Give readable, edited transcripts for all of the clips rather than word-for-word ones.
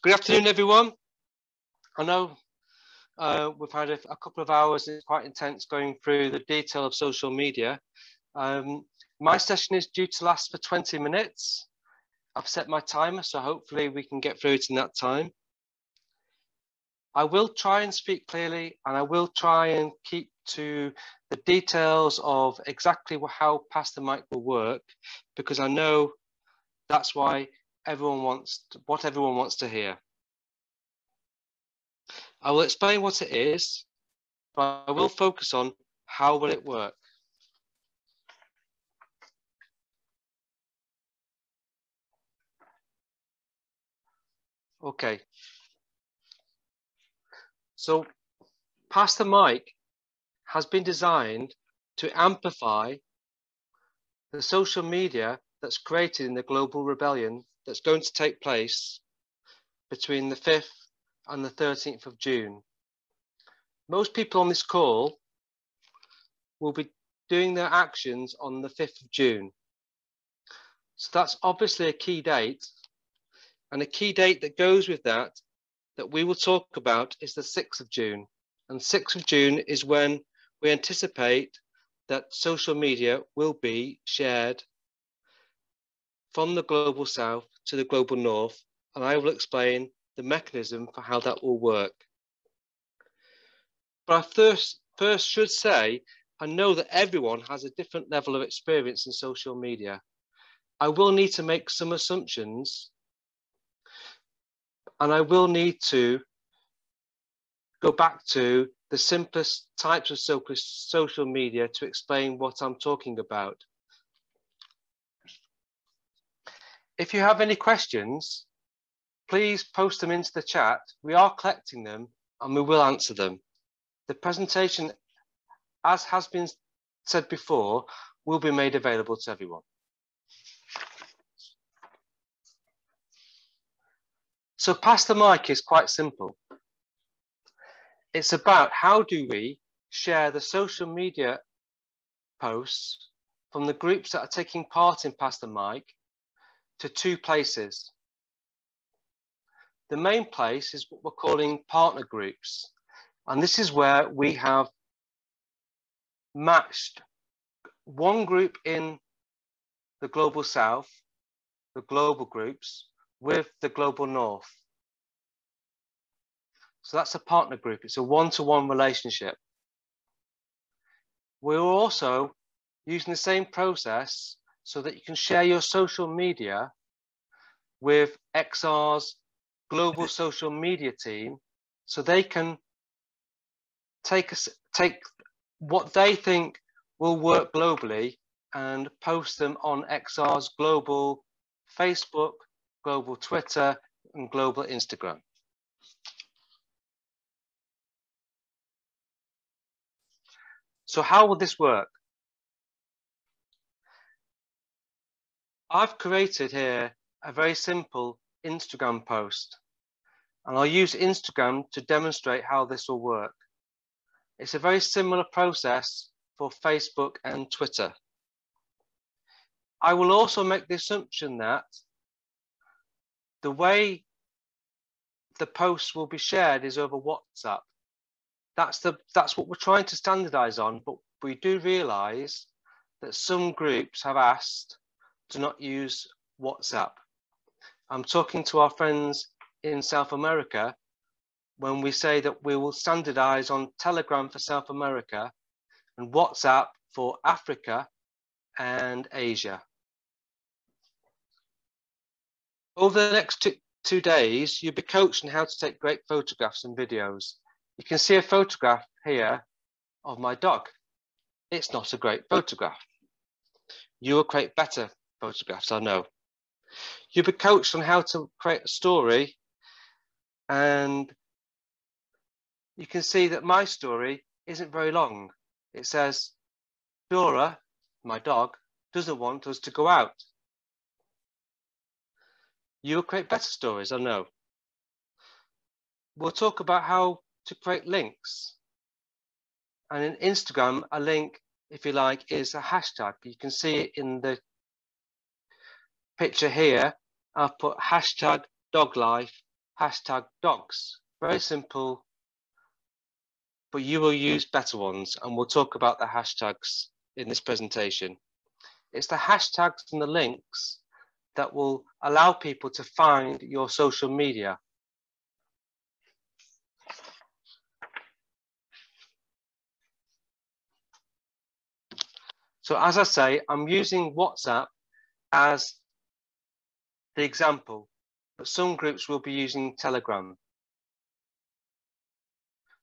Good afternoon, everyone. I know we've had a couple of hours. It's quite intense going through the detail of social media. My session is due to last for 20 minutes. I've set my timer, so hopefully we can get through it in that time. I will try and speak clearly, and I will try and keep to the details of exactly how Pass the Mic will work, because I know that's why everyone wants to hear. I will explain what it is, but I will focus on how will it work. Okay. So Pass the Mic has been designed to amplify the social media that's created in the global rebellion that's going to take place between the 5th and the 13th of June. Most people on this call will be doing their actions on the 5th of June. So that's obviously a key date, and a key date that goes with that we will talk about is the 6th of June. And 6th of June is when we anticipate that social media will be shared from the global south to the global north, and I will explain the mechanism for how that will work. But I first should say, I know that everyone has a different level of experience in social media. I will need to make some assumptions, and I will need to go back to the simplest types of social media to explain what I'm talking about. If you have any questions, please post them into the chat. We are collecting them and we will answer them. The presentation, as has been said before, will be made available to everyone. So Pass the Mic is quite simple. It's about how do we share the social media posts from the groups that are taking part in Pass the Mic to two places. The main place is what we're calling partner groups. And this is where we have matched one group in the global south, the global groups, with the global north. So that's a partner group. It's a one-to-one relationship. We're also using the same process so that you can share your social media with XR's global social media team, so they can take what they think will work globally and post them on XR's global Facebook, global Twitter, and global Instagram. So how will this work? I've created here a very simple Instagram post, and I'll use Instagram to demonstrate how this will work. It's a very similar process for Facebook and Twitter. I will also make the assumption that the way the posts will be shared is over WhatsApp. That's what we're trying to standardize on, but we do realize that some groups have asked to not use WhatsApp. I'm talking to our friends in South America when we say that we will standardize on Telegram for South America and WhatsApp for Africa and Asia. Over the next two days, you'll be coached on how to take great photographs and videos. You can see a photograph here of my dog. It's not a great photograph. You will create better photographs, I know. You'll be coached on how to create a story, and you can see that my story isn't very long. It says, Dora, my dog, doesn't want us to go out. You will create better stories, I know. We'll talk about how to create links. And in Instagram, a link, if you like, is a hashtag. You can see it in the picture here. I've put hashtag dog life hashtag dogs. Very simple, but you will use better ones, and we'll talk about the hashtags in this presentation. It's the hashtags and the links that will allow people to find your social media. So as I say, I'm using WhatsApp as the example, but some groups will be using Telegram.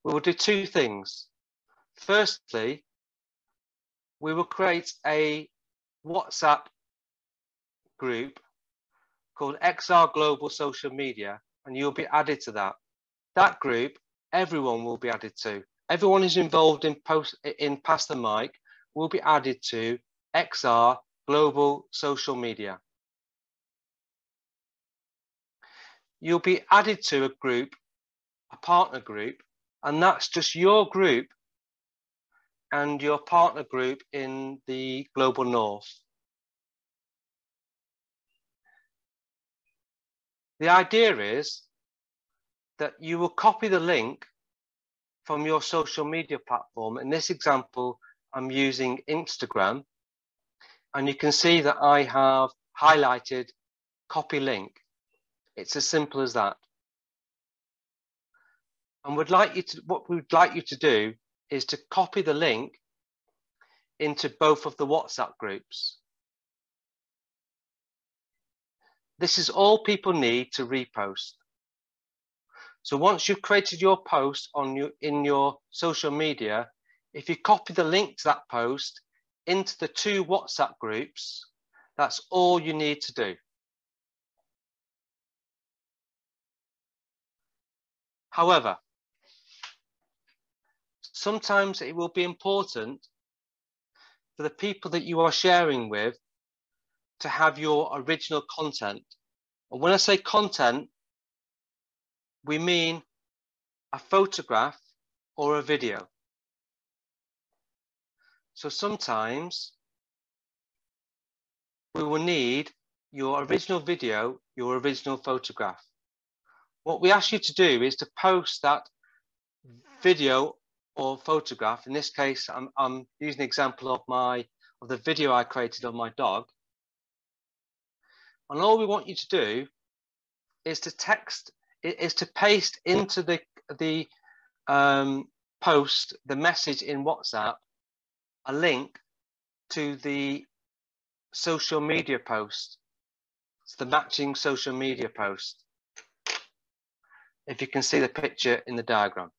We will do two things. Firstly, we will create a WhatsApp group called XR Global Social Media, and you'll be added to that. That group, everyone will be added to. Everyone who's involved in Pass the Mic will be added to XR Global Social Media. You'll be added to a group, a partner group, and that's just your group and your partner group in the Global North. The idea is that you will copy the link from your social media platform. In this example, I'm using Instagram, and you can see that I have highlighted copy link. It's as simple as that. And what we'd like you to do is to copy the link into both of the WhatsApp groups. This is all people need to repost. So once you've created your post in your social media, if you copy the link to that post into the two WhatsApp groups, that's all you need to do. However, sometimes it will be important for the people that you are sharing with to have your original content. And when I say content, we mean a photograph or a video. So sometimes we will need your original video, your original photograph. What we ask you to do is to post that video or photograph. In this case, I'm using an example of the video I created of my dog. And all we want you to do is to paste into the post, the message in WhatsApp, a link to the social media post. It's the matching social media post. If you can see the picture in the diagram.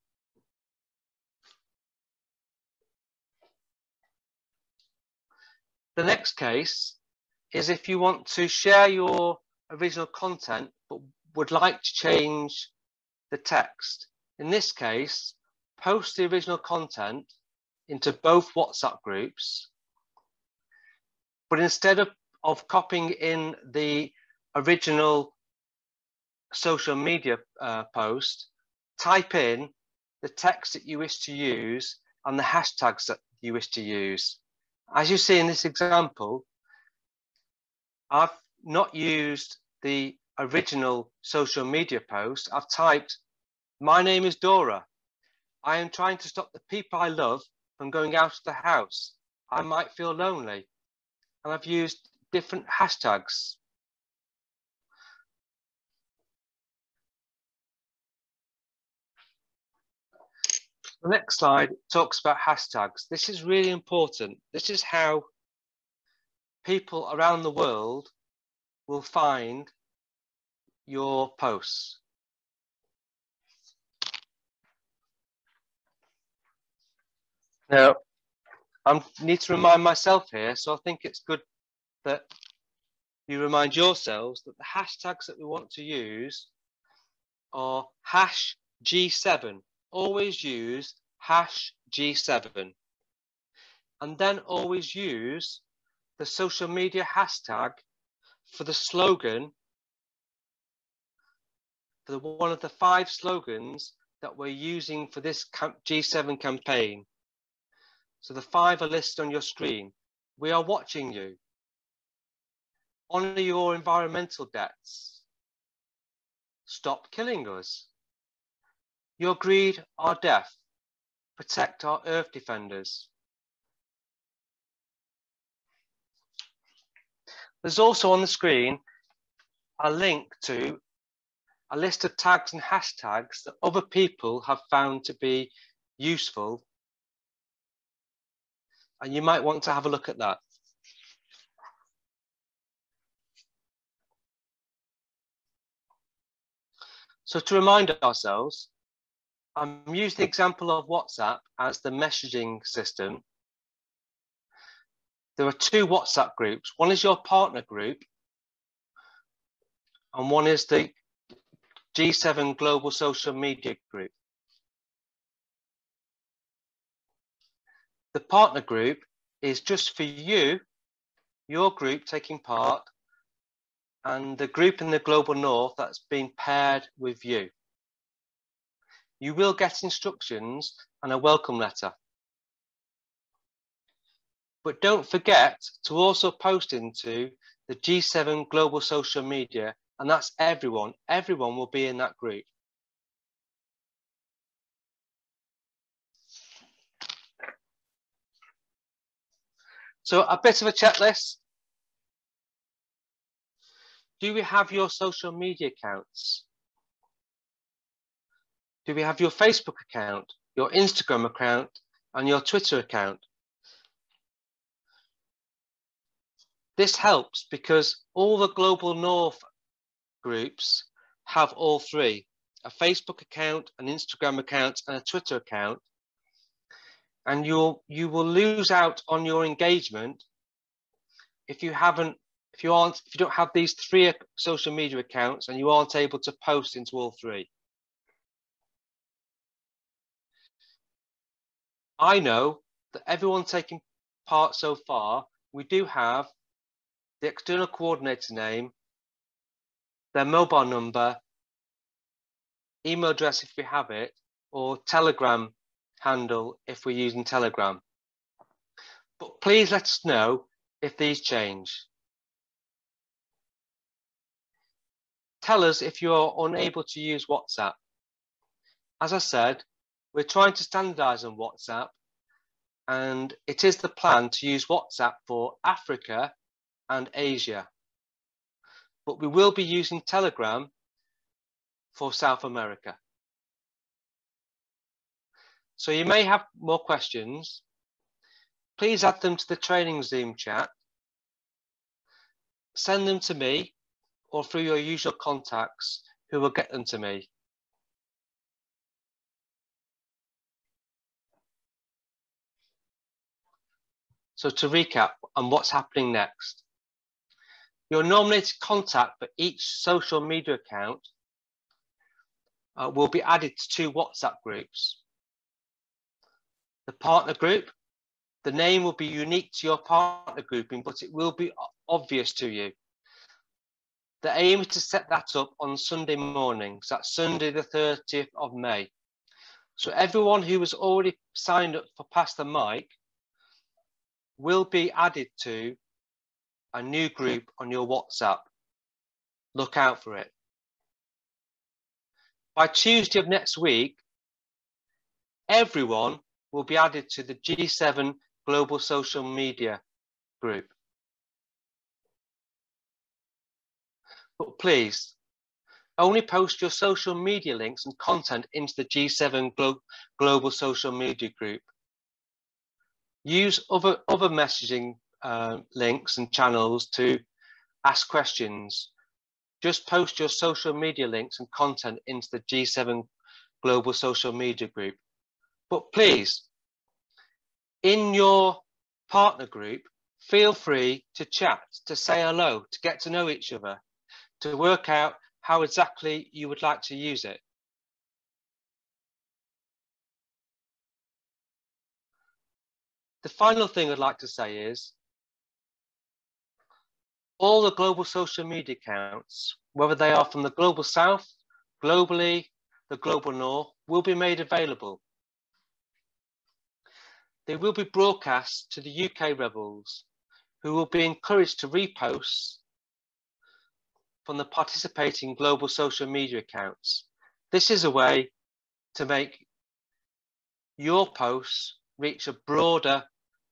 The next case is if you want to share your original content but would like to change the text. In this case, post the original content into both WhatsApp groups, but instead of copying in the original social media post, type in the text that you wish to use and the hashtags that you wish to use. As you see in this example, I've not used the original social media post. I've typed, "My name is Dora. I am trying to stop the people I love from going out of the house. I might feel lonely." And I've used different hashtags. The next slide talks about hashtags. This is really important. This is how people around the world will find your posts. Now, I need to remind myself here, so I think it's good that you remind yourselves that the hashtags that we want to use are #G7. Always use #G7. And then always use the social media hashtag for the slogan, for one of the 5 slogans that we're using for this G7 campaign. So the 5 are listed on your screen. We are watching you. Honor your environmental debts. Stop killing us. Your greed, our death. Protect our Earth defenders. There's also on the screen a link to a list of tags and hashtags that other people have found to be useful. And you might want to have a look at that. So to remind ourselves, I'm using the example of WhatsApp as the messaging system. There are two WhatsApp groups. One is your partner group, and one is the G7 Global Social Media Group. The partner group is just for you, your group taking part, and the group in the Global North that's been paired with you. You will get instructions and a welcome letter. But don't forget to also post into the G7 Global Social Media, and that's everyone. Everyone will be in that group. So a bit of a checklist. Do we have your social media accounts? Do we have your Facebook account, your Instagram account, and your Twitter account? This helps because all the Global North groups have all three: a Facebook account, an Instagram account, and a Twitter account. And you will lose out on your engagement if you don't have these three social media accounts and you aren't able to post into all three. I know that everyone taking part so far, we do have the external coordinator name, their mobile number, email address if we have it, or Telegram handle if we're using Telegram. But please let us know if these change. Tell us if you're unable to use WhatsApp. As I said, we're trying to standardize on WhatsApp, and it is the plan to use WhatsApp for Africa and Asia. But we will be using Telegram for South America. So you may have more questions. Please add them to the training Zoom chat. Send them to me or through your usual contacts who will get them to me. So to recap on what's happening next, your nominated contact for each social media account will be added to two WhatsApp groups. The partner group, the name will be unique to your partner grouping, but it will be obvious to you. The aim is to set that up on Sunday morning, so that's Sunday the 30th of May. So everyone who has already signed up for Pastor Mike will be added to a new group on your WhatsApp. Look out for it. By Tuesday of next week, everyone will be added to the G7 Global Social Media Group. But please, only post your social media links and content into the G7 Global Social Media Group. Use other messaging links and channels to ask questions. Just post your social media links and content into the G7 Global Social Media Group. But please, in your partner group, feel free to chat, to say hello, to get to know each other, to work out how exactly you would like to use it. The final thing I'd like to say is, all the global social media accounts, whether they are from the Global South, globally, the Global North, will be made available. They will be broadcast to the UK rebels, who will be encouraged to repost from the participating global social media accounts. This is a way to make your posts reach a broader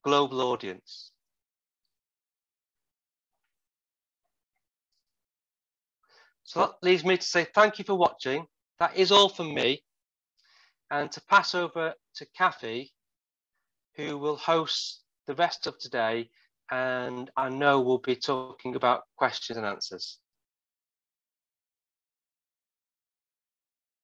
global audience. So that leaves me to say thank you for watching. That is all from me, and to pass over to Kathy, who will host the rest of today, and I know we'll be talking about questions and answers.